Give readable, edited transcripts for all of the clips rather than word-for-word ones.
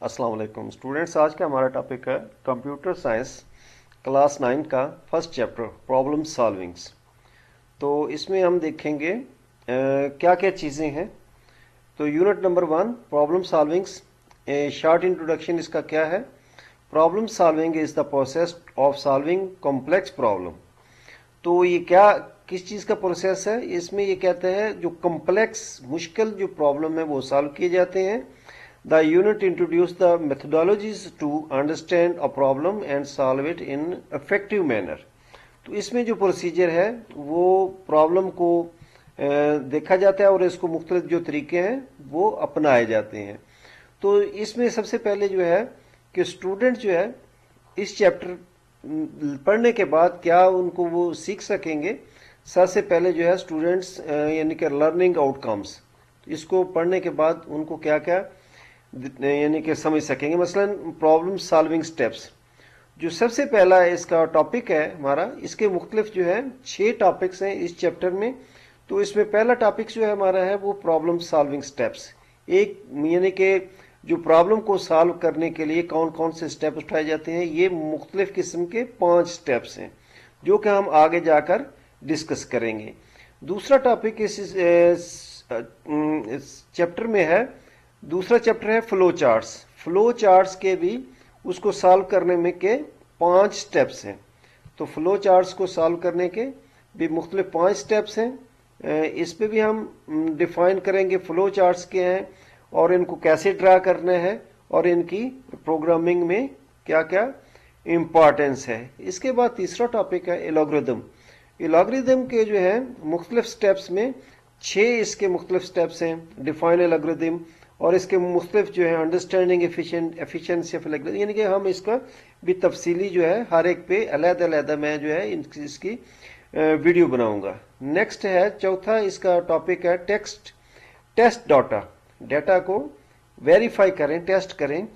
अस्सलाम वालेकुम स्टूडेंट्स। आज का हमारा टॉपिक है कंप्यूटर साइंस क्लास 9 का फर्स्ट चैप्टर प्रॉब्लम सॉल्विंग्स। तो इसमें हम देखेंगे क्या क्या चीज़ें हैं। तो unit number 1 problem solvings, short introduction इसका क्या है। Problem solving is the process of solving complex problem. तो ये क्या किस चीज़ का प्रोसेस है, इसमें ये कहते हैं जो कॉम्प्लेक्स मुश्किल जो प्रॉब्लम है वो सॉल्व किए जाते हैं। The unit introduced the methodologies to understand a problem and solve it in effective manner. तो इसमें जो प्रोसीजर है वो प्रॉब्लम को देखा जाता है और इसको मुख्तलिफ जो तरीके हैं वो अपनाए जाते हैं। तो इसमें सबसे पहले जो है कि स्टूडेंट जो है इस चैप्टर पढ़ने के बाद क्या उनको वो सीख सकेंगे। सबसे पहले जो है स्टूडेंट्स यानी कि लर्निंग आउटकम्स, इसको पढ़ने के बाद उनको क्या क्या यानी कि समझ सकेंगे। मसलन प्रॉब्लम सॉल्विंग स्टेप्स जो सबसे पहला इसका टॉपिक है हमारा, इसके मुख्तलिफ जो है 6 टॉपिक्स हैं इस चैप्टर में। तो इसमें पहला टॉपिक जो है हमारा है वो प्रॉब्लम सॉल्विंग स्टेप्स। एक यानी कि जो प्रॉब्लम को सॉल्व करने के लिए कौन कौन से स्टेप उठाए जाते हैं, ये मुख्तलिफ किस्म के 5 स्टेप्स हैं जो कि हम आगे जाकर डिस्कस करेंगे। दूसरा टॉपिक इस चैप्टर में है, दूसरा चैप्टर है फ्लो चार्ट्स। फ्लो चार्ट्स के भी उसको सॉल्व करने में के 5 स्टेप्स हैं। तो फ्लो चार्ट्स को सॉल्व करने के भी मुख्तलिफ 5 स्टेप्स हैं। इस पे भी हम डिफाइन करेंगे फ्लो चार्ट्स के हैं और इनको कैसे ड्रा करना है और इनकी प्रोग्रामिंग में क्या क्या इम्पॉर्टेंस है। इसके बाद तीसरा टॉपिक है एलॉग्रिदम। एलॉग्रिदम के जो है मुख्तलिफ स्टेप्स में 6 इसके मुख्तलिफ स्टेप्स हैं। डिफाइन एलॉग्रिदम और इसके मुख्तलिफ जो है अंडरस्टैंडिंग एफिशिएंसी ऑफ एलॉग्रिदम, यानी कि हम इसका भी तफसीली जो है हर एक पे अलग-अलग मैं जो है इसकी वीडियो बनाऊंगा। नेक्स्ट है चौथा इसका टॉपिक है टेस्ट डाटा को वेरीफाई करें, टेस्ट करें।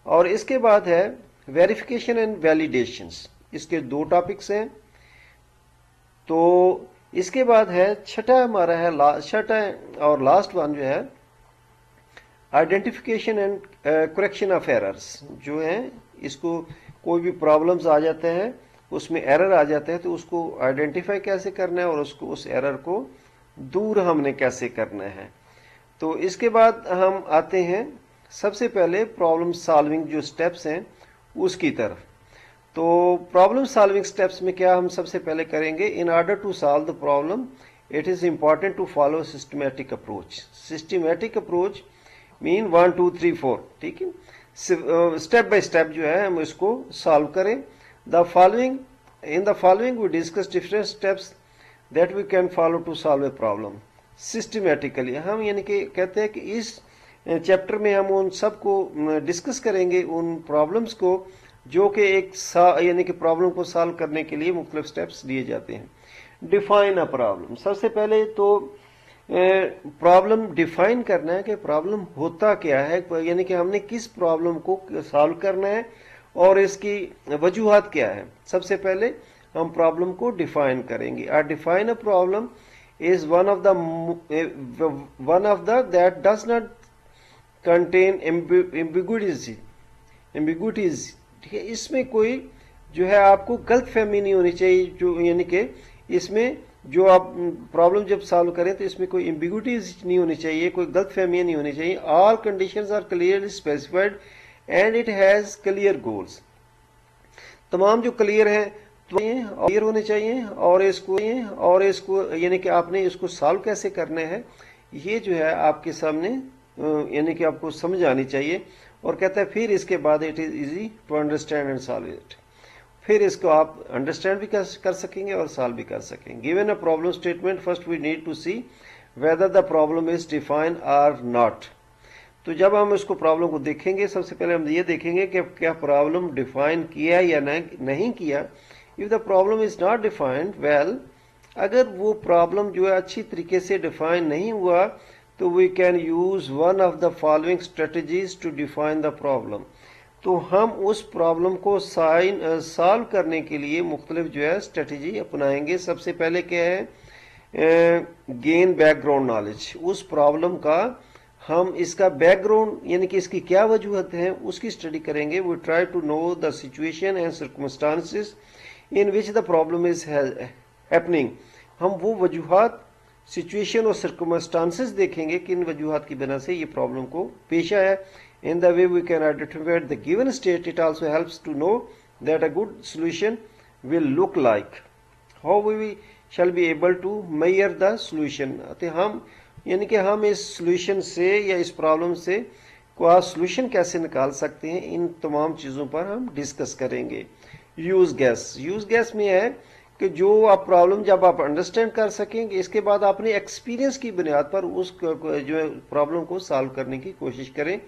और इसके बाद है वेरिफिकेशन एंड वैलिडेशंस, इसके 2 टॉपिक्स हैं। तो इसके बाद है छठा हमारा है छठा और लास्ट वन जो है identification and correction of errors. जो है इसको कोई भी प्रॉब्लम्स आ जाते हैं, उसमें एरर आ जाते हैं, तो उसको आइडेंटिफाई कैसे करना है और उसको उस एरर को दूर हमने कैसे करना है। तो इसके बाद हम आते हैं सबसे पहले प्रॉब्लम सॉल्विंग जो स्टेप्स हैं उसकी तरफ। तो प्रॉब्लम सॉल्विंग स्टेप्स में क्या हम सबसे पहले करेंगे, in order to solve the problem it is important to follow systematic approach. Systematic approach mean 1 2 3 4, ठीक है। स्टेप बाय स्टेप जो है हम इसको सॉल्व करें। In the following we discuss different steps that we can follow to solve a problem systematically. हम यानी कि कहते हैं कि इस चैप्टर में हम उन सब को डिस्कस करेंगे, उन प्रॉब्लम्स को जो कि एक यानी कि प्रॉब्लम को सॉल्व करने के लिए मुख्तलिफ स्टेप्स दिए जाते हैं। डिफाइन अ प्रॉब्लम, सबसे पहले तो प्रॉब्लम डिफाइन करना है कि प्रॉब्लम होता क्या है, यानी कि हमने किस प्रॉब्लम को सॉल्व करना है और इसकी वजूहात क्या है। सबसे पहले हम प्रॉब्लम को डिफाइन करेंगे। A define a problem is one of the that does not contain ambiguities, ठीक है। इसमें कोई जो है आपको गलत फहमी नहीं होनी चाहिए, जो यानी कि इसमें जो आप प्रॉब्लम जब सॉल्व करें तो इसमें कोई एम्बिगुइटीज नहीं होनी चाहिए, कोई गलत फहमियां नहीं होनी चाहिए। All conditions are clearly specified and it has clear goals. तमाम जो क्लियर है तो क्लियर होने चाहिए और इसको यानी कि आपने इसको सॉल्व कैसे करना है ये जो है आपके सामने यानी कि आपको समझ आनी चाहिए। और कहता है फिर इसके बाद it is easy to understand and solve it. फिर इसको आप अंडरस्टैंड भी कर सकेंगे और सॉल्व भी कर सकेंगे। Given a problem statement first we need to see whether the problem is define or not. तो जब हम इसको प्रॉब्लम को देखेंगे सबसे पहले हम ये देखेंगे कि क्या प्रॉब्लम डिफाइन किया या नहीं किया। If the problem is not defined well, अगर वो प्रॉब्लम जो है अच्छी तरीके से डिफाइन नहीं हुआ तो we can use one of the following strategies to define the problem. तो हम उस प्रॉब्लम को सॉल्व करने के लिए मुख्तलिफ जो है स्ट्रेटजी अपनाएंगे। सबसे पहले क्या है, गेन बैकग्राउंड नॉलेज, उस प्रॉब्लम का हम इसका बैकग्राउंड यानी कि इसकी क्या वजूहत हैं उसकी स्टडी करेंगे. We try to know the situation and circumstances in which the problem is happening. हम वो वजूहत, सिचुएशन और सर्कमस्टांसेस देखेंगे कि इन वजूहत की वजह से ये प्रॉब्लम को पेश आया. In the way we can identify the given state. It also helps to know that a good solution will look like. How we shall be able to measure the solution. हम यानी कि हम इस solution से या इस problem से कोई solution कैसे निकाल सकते हैं, इन तमाम चीज़ों पर हम डिस्कस करेंगे. यूज गैस में है कि जो आप प्रॉब्लम जब आप अंडरस्टैंड कर सकेंगे, इसके बाद अपने एक्सपीरियंस की बुनियाद पर उस जो प्रॉब्लम को सॉल्व करने की कोशिश करें.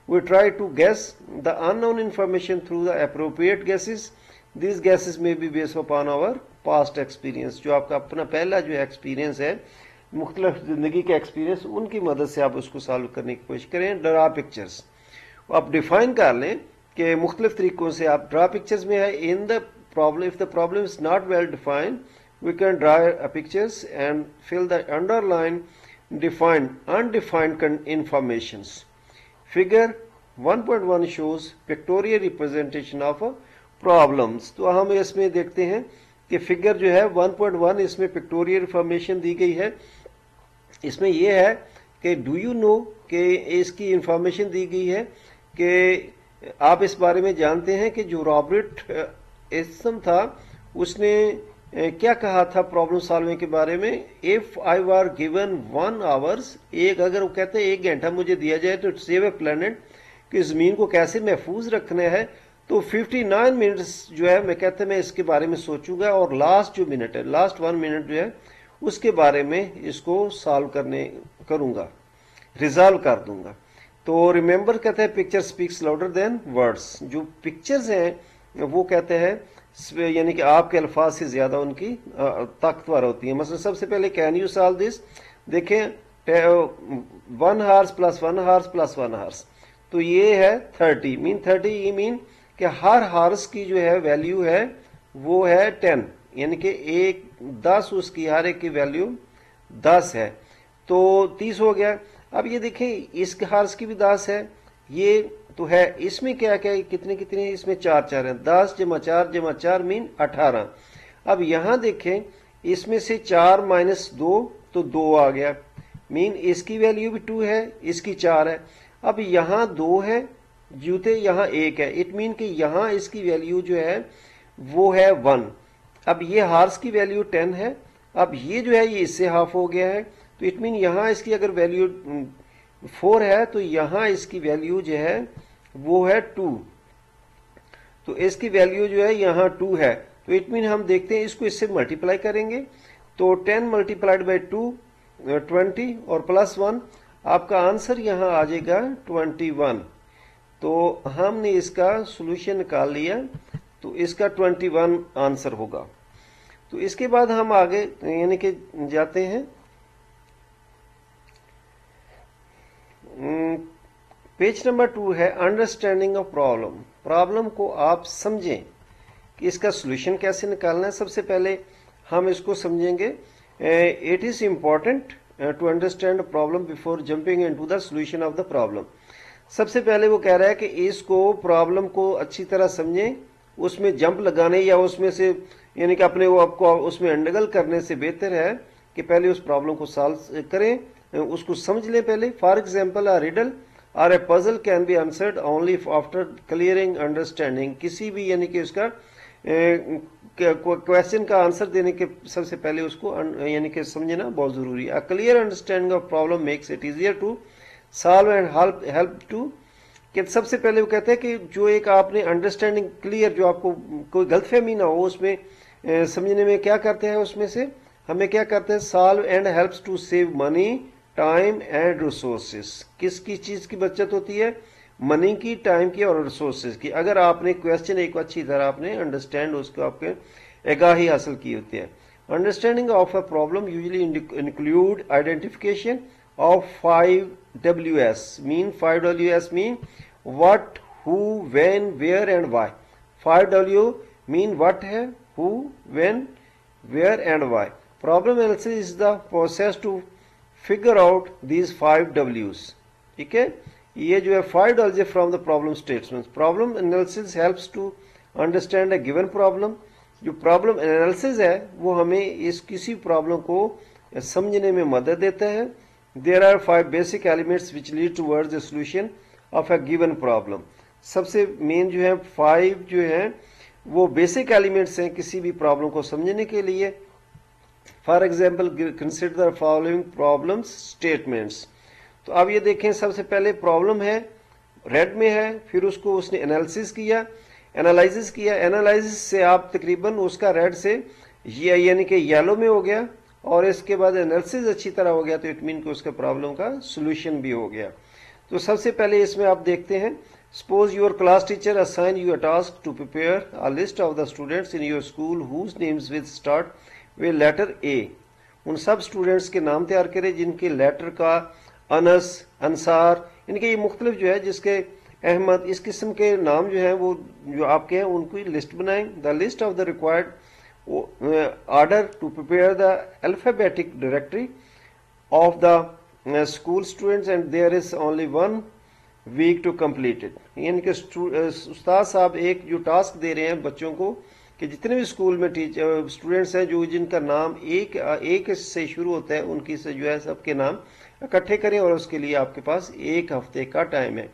We try to guess the unknown information through the appropriate guesses. These guesses may be based upon our past experience. जो आपका अपना पहला जो एक्सपीरियंस है, मुख्तलिफ ज़िंदगी के एक्सपीरियंस, उनकी मदद से आप उसको सॉल्व करने की कोशिश करें. ड्रा पिक्चर्स आप डिफाइन कर लें कि मुख्तलिफ तरीकों से आप ड्रा पिक्चर्स में है. In the problem, if the problem is not well defined, we can draw pictures and fill the underline defined undefined informations. Figure 1.1 shows pictorial representation of a problems. तो हम इसमें देखते हैं कि फिगर जो है 1.1, इसमें पिक्टोरियल इंफॉर्मेशन दी गई है. इसमें यह है कि डू यू नो कि इसकी इंफॉर्मेशन दी गई है कि आप इस बारे में जानते हैं कि जो रॉबर्ट एसम था उसने क्या कहा था प्रॉब्लम सॉल्विंग के बारे में. If I were given 1 hours, अगर वो कहते हैं 1 घंटा मुझे दिया जाए तो सेव ए प्लेनेट, कि जमीन को कैसे महफूज रखना है, तो 59 मिनट्स जो है मैं कहते मैं इसके बारे में सोचूंगा और लास्ट जो मिनट है, लास्ट 1 मिनट जो है उसके बारे में इसको सॉल्व करूंगा, रिजॉल्व कर दूंगा. तो रिमेंबर कहते हैं picture speaks louder than words. जो पिक्चर्स हैं वो कहते हैं यानी कि आपके अल्फाज से ज्यादा उनकी ताकतवर होती है. मतलब सबसे पहले कैन यू सॉल्व दिस, देखें 1 horse plus 1 horse plus 1 horse, तो ये है 30. मीन 30 ये मीन कि हर हार्स की जो है वैल्यू है वो है 10, यानी कि 10 उसकी हर एक की वैल्यू 10 है, तो 30 हो गया. अब ये देखें इस हार्स की भी 10 है, ये तो है. इसमें क्या क्या कितने इसमें 4 है, 10 जमा 4 मीन 18. अब यहां देखें इसमें से 4 माइनस 2 तो 2 आ गया, मीन इसकी वैल्यू भी 2 है, इसकी 4 है. अब यहां 2 है जूते, यहां 1 है, इट मीन कि यहां इसकी वैल्यू जो है वो है 1. अब ये हार्स की वैल्यू 10 है, अब ये जो है ये इससे हाफ हो गया है, तो इट मीन यहां इसकी अगर वैल्यू 4 है तो यहां इसकी वैल्यू जो है वो है 2, तो इसकी वैल्यू जो है यहां 2 है. तो इट मीन हम देखते हैं इसको इससे मल्टीप्लाई करेंगे तो 10 मल्टीप्लाइड बाई 2 20 और प्लस 1, आपका आंसर यहां आ जाएगा 21. तो हमने इसका सॉल्यूशन निकाल लिया, तो इसका 21 आंसर होगा. तो इसके बाद हम आगे यानी कि जाते हैं पेज नंबर 2 है अंडरस्टैंडिंग ऑफ प्रॉब्लम. प्रॉब्लम को आप समझें कि इसका सॉल्यूशन कैसे निकालना है. सबसे पहले हम इसको समझेंगे. It is important to understand problem before jumping into the solution of the problem. सबसे पहले वो कह रहा है कि इसको प्रॉब्लम को अच्छी तरह समझें, उसमें जंप लगाने या उसमें से यानी कि अपने वो आपको उसमें अंडगल करने से बेहतर है कि पहले उस प्रॉब्लम को सॉल्व करें, उसको समझ लें पहले. फॉर एग्जाम्पल अ रिडल और a puzzle can be answered only after clearing understanding. किसी भी यानी कि उसका क्वेश्चन का आंसर देने के सबसे पहले उसको यानी कि समझना बहुत जरूरी है. A clear understanding of problem makes it easier to solve and help to. कि सबसे पहले वो कहते हैं कि जो एक आपने अंडरस्टैंडिंग क्लियर, जो आपको कोई गलतफहमी ना हो उसमें समझने में क्या करते हैं, उसमें से हमें क्या करते हैं, solve and helps to save money time and resources. किसकी चीज की बचत होती है, मनी की, टाइम की और रिसोर्सेज की. अगर आपने क्वेश्चन एक अच्छी तरह आपने अंडरस्टैंड उसको आपके आगाही हासिल की होती है. Understanding of a problem usually include identification of 5 Ws. 5 Ws mean what, who, when, where and why. 5 W mean what है, who, when, where and why. Problem analysis is the process to figure out these 5 Ws. ठीक है। ये जो है find algebra from the problem statements. Problem analysis helps to understand a given problem. जो problem analysis है वो हमें इस किसी प्रॉब्लम को समझने में मदद देता है। There are 5 basic elements which lead towards the solution of a given problem. सबसे मेन जो है 5 जो है वो बेसिक एलिमेंट्स हैं किसी भी प्रॉब्लम को समझने के लिए। For example consider the following problem statements. तो अब ये देखें, सबसे पहले प्रॉब्लम है, रेड में है, फिर उसको उसने एनालिसिस किया, एनालिसिस किया, एनालिसिस से आप तकरीबन उसका रेड से ये यानी कि येलो में हो गया, और इसके बाद एनालिसिस अच्छी तरह हो गया तो इट मीन कि उसका प्रॉब्लम का सोल्यूशन भी हो गया। तो सबसे पहले इसमें आप देखते हैं, suppose your class teacher assign you a task to prepare a list of the students in your school whose names with start with letter A. उन सब स्टूडेंट्स के नाम तैयार करें जिनके लेटर का अनस, अंसार, इनके ये मुख्तलिफ जो है जिसके अहमद, इस किस्म के नाम जो है वो जो आपके हैं उनकी लिस्ट बनाएं। The list of the required order to prepare the alphabetic directory of the school students and there is only 1 week to complete it. यानी कि उस्ताद साहब एक जो टास्क दे रहे हैं बच्चों को कि जितने भी स्कूल में टीचर स्टूडेंट्स हैं जो जिनका नाम एक से शुरू होता है उनकी से जो है सबके नाम इकट्ठे करें, और उसके लिए आपके पास 1 हफ्ते का टाइम है।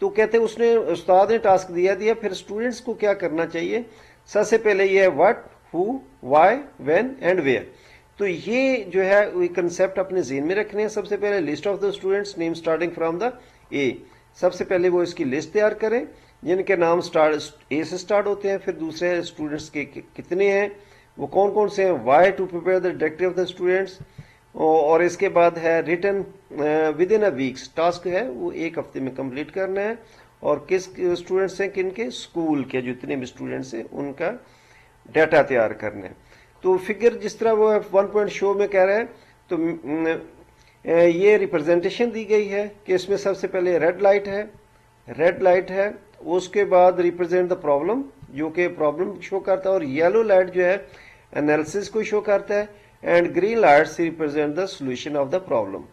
तो कहते हैं उसने उस्ताद ने टास्क दिया, फिर स्टूडेंट्स को क्या करना चाहिए। सबसे पहले ये है what, who, why, when and where. तो ये जो है कंसेप्ट अपने ज़हन में रखने हैं। सबसे पहले list of the students name starting from the ए। सबसे पहले वो इसकी लिस्ट तैयार करें जिनके नाम स्टार्ट ए से स्टार्ट होते हैं। फिर दूसरे स्टूडेंट्स के कितने हैं, वो कौन कौन से हैं, why to prepare the directory of the students, और इसके बाद है return within a weeks. Task है वो 1 हफ्ते में कंप्लीट करना है, और किस स्टूडेंट्स हैं, किनके, स्कूल के जितने भी स्टूडेंट्स हैं उनका डाटा तैयार करना है। तो फिगर जिस तरह वो 1 पॉइंट शो में कह रहा है, तो ये रिप्रेजेंटेशन दी गई है कि इसमें सबसे पहले रेड लाइट है, उसके बाद रिप्रेजेंट द प्रॉब्लम जो कि प्रॉब्लम शो करता है, और येलो लाइट जो है एनालिसिस को शो करता है, and green lights represent the solution of the problem.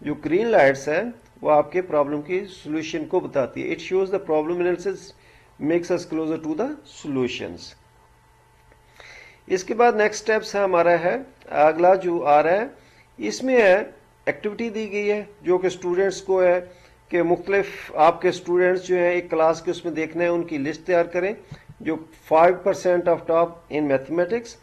जो ग्रीन लाइट्स है वो आपके प्रॉब्लम की सोल्यूशन को बताती है। It shows the problem analysis makes us closer to the solutions. इसके बाद नेक्स्ट स्टेप्स है हमारा है अगला जो आ रहा है, इसमें है एक्टिविटी दी गई है जो कि स्टूडेंट्स को है कि मुख्तलिफ आपके स्टूडेंट्स जो है एक क्लास के उसमें देखना है, उनकी लिस्ट तैयार करें। जो 5% of top in mathematics,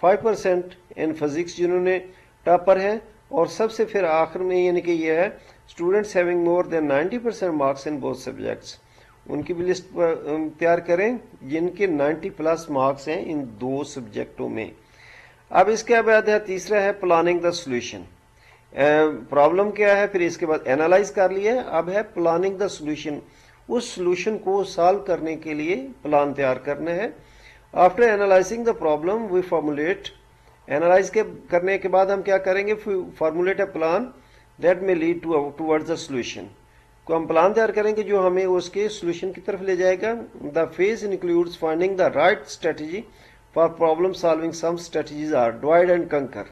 5% in physics जिन्होंने टॉपर हैं, और सबसे फिर आखिर में यानी कि ये है students having more than 90% marks in both subjects, उनकी भी लिस्ट तैयार करें जिनके 90+ मार्क्स हैं इन 2 सब्जेक्टों में। अब इसके बाद है तीसरा है प्लानिंग द सॉल्यूशन। प्रॉब्लम क्या है, फिर इसके बाद एनालाइज कर लिया, अब है प्लानिंग द सॉल्यूशन। उस सॉल्यूशन को सॉल्व करने के लिए प्लान तैयार करना है। After analysing the problem we formulate, analyse करने के बाद हम क्या करेंगे, formulate a plan that may lead towards the solution. को हम प्लान तैयार करेंगे जो हमें उसके सॉल्यूशन की तरफ ले जाएगा। The phase includes finding the right strategy for problem solving. Some strategies are divide and conquer,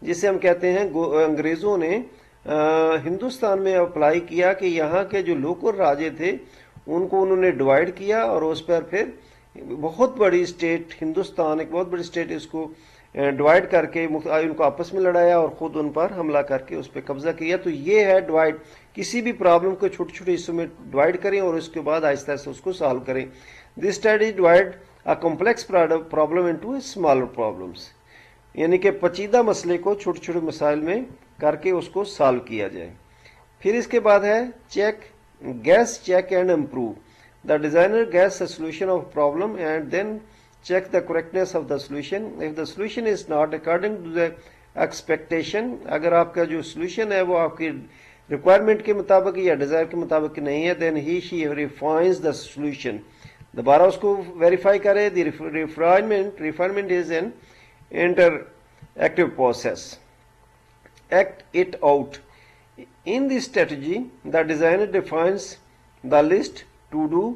जिसे हम कहते हैं अंग्रेजों ने हिंदुस्तान में अप्लाई किया कि यहाँ के जो लोकल राजे थे उनको उन्होंने डिवाइड किया, और उस पर फिर बहुत बड़ी स्टेट, हिंदुस्तान एक बहुत बड़ी स्टेट, इसको डिवाइड करके उनको आपस में लड़ाया और खुद उन पर हमला करके उस पर कब्जा किया। तो ये है डिवाइड, किसी भी प्रॉब्लम को छोटे छोटे हिस्सों में डिवाइड करें और उसके बाद आहिस्ता आहिस्ता उसको सॉल्व करें। This strategy divide a complex problem into smaller problems, यानी कि पेचीदा मसले को छोटे छोटे मसाइल में करके उसको सॉल्व किया जाए। फिर इसके बाद है check, guess check and improve. The designer guess the solution of problem and then check the correctness of the solution. If the solution is not according to the expectation, अगर आपका जो solution है वो आपकी requirement के मुताबिक या desire के मुताबिक नहीं है, then he she refines the solution. दोबारा उसको verify करे। The refinement is an interactive process. Act it out. In this strategy, the designer defines the list to do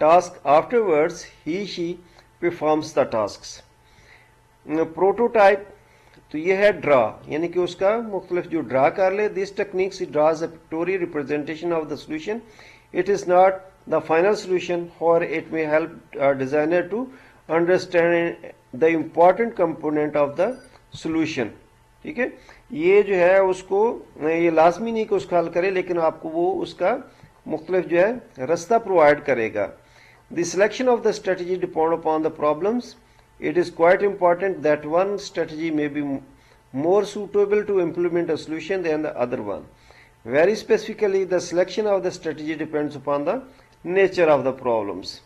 task. Afterwards, he she performs the tasks. Prototype تو یہ ہے ڈرا، یعنی کہ اس کا مختلف جو ڈرا کر لے. This techniques draws a pictorial representation of the solution. It is not the final solution اور it may help designer to understand the important component of the solution. ٹھیک ہے، یہ جو ہے اس کو یہ لازمی نہیں کہ اس کا حل کرے، لیکن آپ کو وہ اس کا مختلف جو ہے رستہ پرووائڈ کرے گا. The selection of the strategy depend upon the problems. It is quite important that one strategy may be more suitable to implement a solution than the other one. Very specifically, the selection of the strategy depends upon the nature of the problems.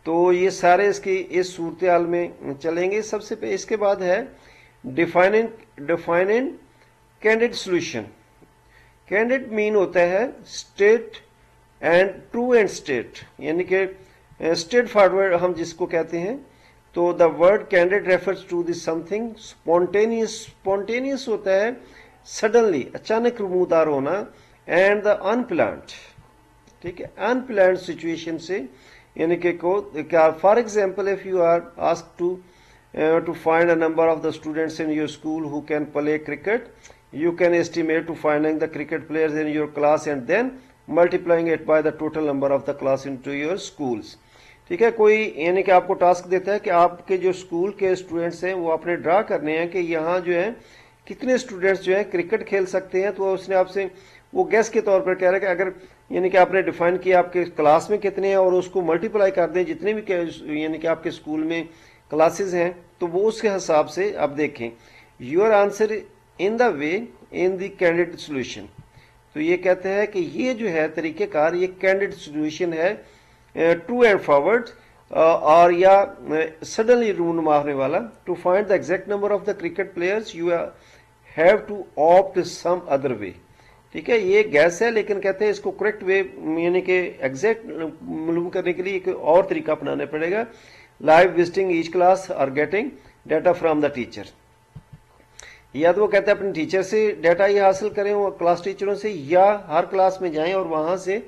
تو یہ سارے اس صورتحال میں چلیں گے. سب سے اس کے بعد ہے defining candid solution. Candid mean ہوتا ہے state and true and state، یعنی کہ state forward ہم جس کو کہتے ہیں. تو the word candid refers to the something spontaneous. Spontaneous ہوتا ہے سڈنلی، اچانک رمودار ہونا. اینڈ دا ان پلانڈ، ٹھیک ہے، ان پلانڈ سچویشن سے، یعنی کہ for example if you are asked to find a number of the students in your school who can play cricket, you can estimate to finding the cricket players in your class and then multiplying it by the total number of the class into your schools. ٹھیک ہے، کوئی یعنی کہ آپ کو task دیتا ہے کہ آپ کے جو اسکول کے اسٹوڈنٹس ہیں وہ اپنے ڈرا کرنے ہیں کہ یہاں جو ہے کتنے اسٹوڈنٹس جو ہیں کرکٹ کھیل سکتے ہیں. تو اس نے آپ سے وہ گیس کے طور پر کہہ رہا ہے کہ اگر یعنی کہ آپ نے ڈیفائن کیا آپ کے کلاس میں کتنے ہیں اور اس کو ملٹیپلائی کر دیں جتنے بھی یعنی کہ آپ کے اسکول میں کلاسز ہیں، تو وہ اس کے حساب سے آپ دیکھیں. Your answer in the way in the candid solution. تو یہ کہتے ہیں کہ یہ جو ہے طریقہ کار یہ کینڈیڈ سولوشن ہے، ٹرو اینڈ فارورڈ اور یا سڈنلی رونما ہونے والا. To find the exact number of the cricket players you have to opt some other way. ٹھیک ہے، یہ گیس ہے لیکن کہتے ہیں اس کو کریکٹ وے یعنی کہ ایگزیکٹ معلوم کرنے کے لیے ایک اور طریقہ اپنانا پڑے گا. لائیو وزٹنگ ایچ کلاس اور getting data from the teacher. یا تو وہ کہتے ہیں اپنے ٹیچر سے ڈیٹا یہ حاصل کریں، وہ کلاس ٹیچروں سے، یا ہر کلاس میں جائیں اور وہاں سے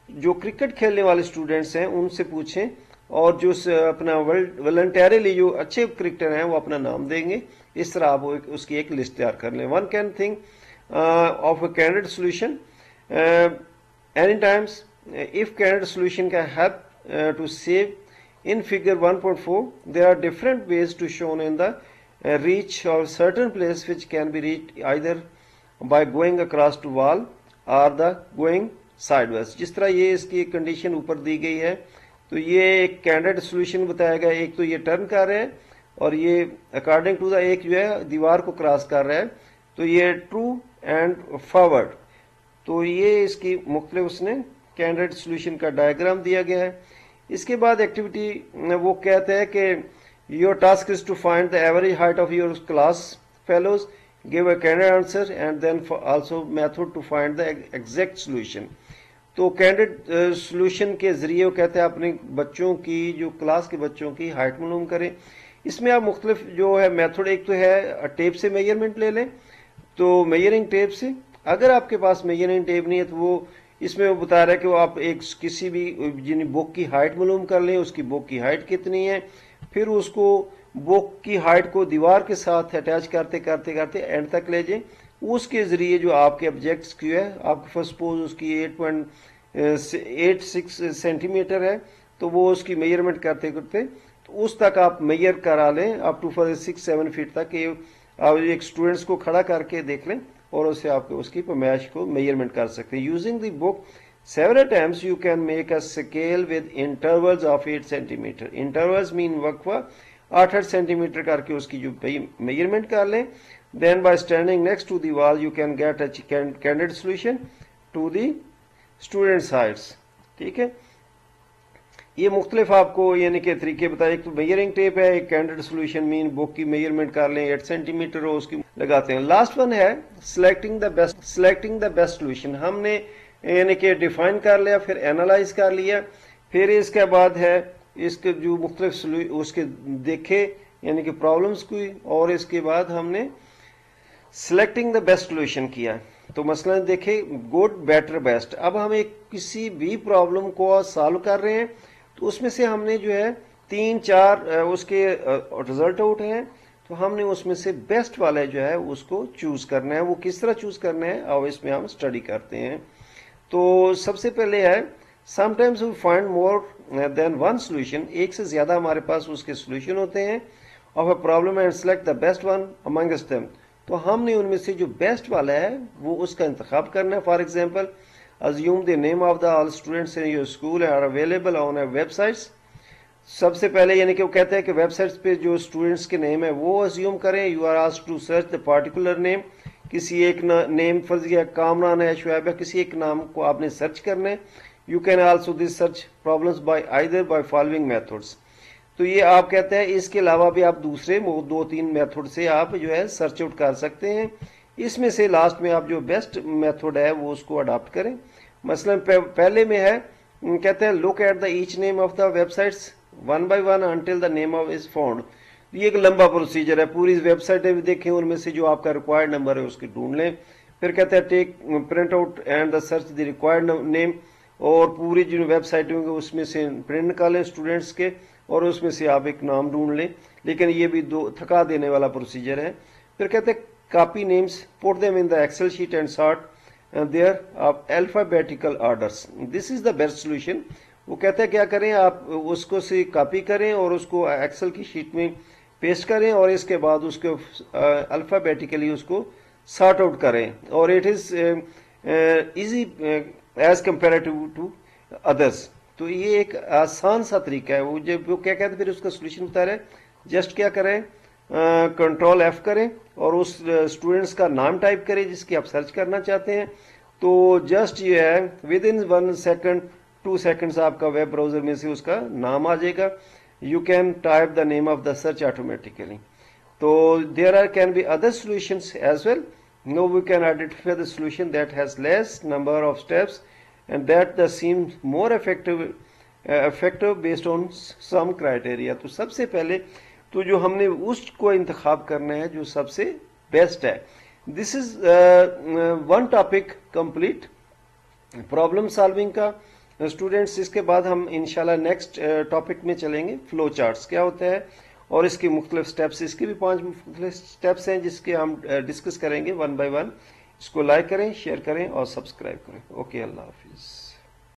جو کرکٹ کھیلنے والے اسٹوڈنٹس ہیں ان سے پوچھیں، اور جو اپنا والنٹیرلی جو اچھے کرکٹر ہیں وہ اپنا نام دیں گے. اس طرح آپ اس کی ایک لسٹ تیار کر لیں. One can think of a candid solution any Times if candidate solution can help to save. In figure 1.4 there are different ways to shown in the reach of certain place which can be reached either by going across to wall or the going sideways. جس طرح یہ اس کی condition اوپر دی گئی ہے تو یہ ایک کینڈیڈ سولوشن بتایا گیا. ایک تو یہ ٹرن کر رہے ہیں اور یہ اکارڈنگ ٹو دا ایک جو ہے دیوار کو کراس کر رہا ہے، تو یہ ٹرو اینڈ فارورڈ. تو یہ اس کی مختلف اس نے کینڈیڈ سولوشن کا ڈائیگرام دیا گیا ہے. اس کے بعد ایکٹیویٹی وہ کہتے ہیں کہ your task is to find the average height of your class fellows, give a candid answer and then also method to find the exact solution. تو کینڈیڈ سولوشن کے ذریعے وہ کہتے ہیں اپنے بچوں کی جو کلاس کے بچوں کی ہائٹ معلوم کریں. اس میں آپ مختلف جو ہے میتھڈ، ایک تو ہے ٹیپ سے میجرمنٹ لے لیں، تو میجرنگ ٹیپ سے. اگر آپ کے پاس میجرنگ ٹیپ نہیں ہے تو وہ اس میں وہ بتا رہا ہے کہ وہ آپ ایک کسی بھی بک کی ہائٹ معلوم کر لیں، اس کی بک کی ہائٹ کتنی ہے، پھر اس کو بک کی ہائٹ کو دیوار کے ساتھ اٹیچ کرتے کرتے کرتے اینڈ تک لے جائیں. اس کے ذریعے جو آپ کے آبجیکٹس کی ہے، آپ کو فرسٹ سپوز اس کی 8.86 سینٹی میٹر ہے، تو وہ اس کی میجرمنٹ کرتے کرتے تو اس تک آپ میجر کرا لیں اپ ٹو 6-7 فیٹ تک. آپ ایک اسٹوڈنٹس کو کھڑا کر کے دیکھ لیں اور اس سے آپ اس کی پیمائش کو میجرمنٹ کر سکتے ہیں. Using the book several times you can make a scale with intervals of 8 centimeter. Intervals mean وقفہ 8 سینٹی کر کے اس کی جو میجرمنٹ کر لیں. Then by standing next to the wall you can get a candid solution to the students' heights. ٹھیک ہے، یہ مختلف آپ کو یعنی کہ طریقے بتائے. ایک تو میجرنگ ٹیپ ہے، ایک کینڈیڈ سولوشن مین بک کی میجرمنٹ کر لیں 8 سینٹی میٹر اور اس کی لگاتے ہیں. لاسٹ ون ہے سلیکٹنگ دا بیسٹ سولوشن. ہم نے یعنی کہ ڈیفائن کر لیا، پھر اینالائز کر لیا، پھر اس کے بعد ہے اس کے جو مختلف اس کے دیکھے یعنی کہ پرابلمس کوئی، اور اس کے بعد ہم نے سلیکٹنگ دا بیسٹ سولوشن کیا. تو مثلا دیکھیں گڈ بیٹر بیسٹ. اب ہم ایک کسی بھی پرابلم کو سالو کر رہے ہیں تو اس میں سے ہم نے جو ہے 3-4 اس کے رزلٹ آؤٹ ہیں. تو ہم نے اس میں سے بیسٹ والا جو ہے اس کو چوز کرنا ہے. وہ کس طرح چوز کرنا ہے اور اس میں ہم اسٹڈی کرتے ہیں. تو سب سے پہلے ہے sometimes we find more than one solution. ایک سے زیادہ ہمارے پاس اس کے سولوشن ہوتے ہیں of a problem and select the best one amongst them. تو ہم نے ان میں سے جو بیسٹ والا ہے وہ اس کا انتخاب کرنا ہے. For example assume the name of the all students in your school are available on a websites. سب سے پہلے یعنی کہ وہ کہتے ہیں کہ ویب سائٹس پہ جو اسٹوڈنٹس کے نیم ہے وہ assume کریں. You are asked to search the particular name. کسی ایک نیم فرض کیا کامران ہے شعیب ہے کسی ایک نام کو آپ نے سرچ کرنا ہے. You can also this search problems by either by following methods. تو یہ آپ کہتے ہیں اس کے علاوہ بھی آپ دوسرے 2-3 میتھڈ سے آپ جو ہے سرچ آؤٹ کر سکتے ہیں. اس میں سے لاسٹ میں آپ جو بیسٹ میتھڈ ہے وہ اس کو اڈاپٹ کریں. مثلا پہلے میں ہے کہتے ہیں look at the each name of the websites one by one until the name of is found. یہ ایک لمبا پروسیجر ہے. پوری ویب سائٹیں بھی دیکھیں ان میں سے جو آپ کا ریکوائرڈ نمبر ہے اس کی ڈھونڈ لیں. پھر کہتے ہیں take print out and the search the required name. اور پوری جو ویب سائٹیں ہوں گے اس میں سے پرنٹ نکالیں اسٹوڈنٹس کے اور اس میں سے آپ ایک نام ڈھونڈ لیں. لیکن یہ بھی تھکا دینے والا پروسیجر ہے. پھر کہتے ہیں copy names put them in the Excel sheet and sort their of alphabetical orders. This is the best solution. وہ کہتے ہیں کیا کریں آپ اس کو سے کاپی کریں اور اس کو ایکسل کی شیٹ میں پیسٹ کریں اور اس کے بعد اس کو الفابیٹیکلی اس کو سارٹ آؤٹ کریں. اور it is easy as comparative to others. تو یہ ایک آسان سا طریقہ ہے. وہ جب وہ کیا کہتے ہیں پھر اس کا سولوشن بتا رہے ہیں. جسٹ کیا کریں کنٹرول ایف کریں اور اس اسٹوڈنٹس کا نام ٹائپ کریں جس کی آپ سرچ کرنا چاہتے ہیں. تو جسٹ یہ ہے ود ان 1 سیکنڈ 2 سیکنڈس آپ کا ویب براؤزر میں سے اس کا نام آ جائے گا. You can type the name of the search automatically. تو there are can be other solutions as well. Now we can identify the solution that has less number of steps and that the same more effective based on some criteria. تو سب سے پہلے تو جو ہم نے اس کو انتخاب کرنا ہے جو سب سے بیسٹ ہے. This is one topic complete problem solving کا اسٹوڈینٹس. اس کے بعد ہم انشاءاللہ نیکسٹ ٹاپک میں چلیں گے. فلو چارٹس کیا ہوتا ہے اور اس کے مختلف سٹیپس. اس کے بھی 5 مختلف سٹیپس ہیں جس کے ہم ڈسکس کریں گے 1 بائی 1. اس کو لائک کریں شیئر کریں اور سبسکرائب کریں. اوکے اللہ حافظ.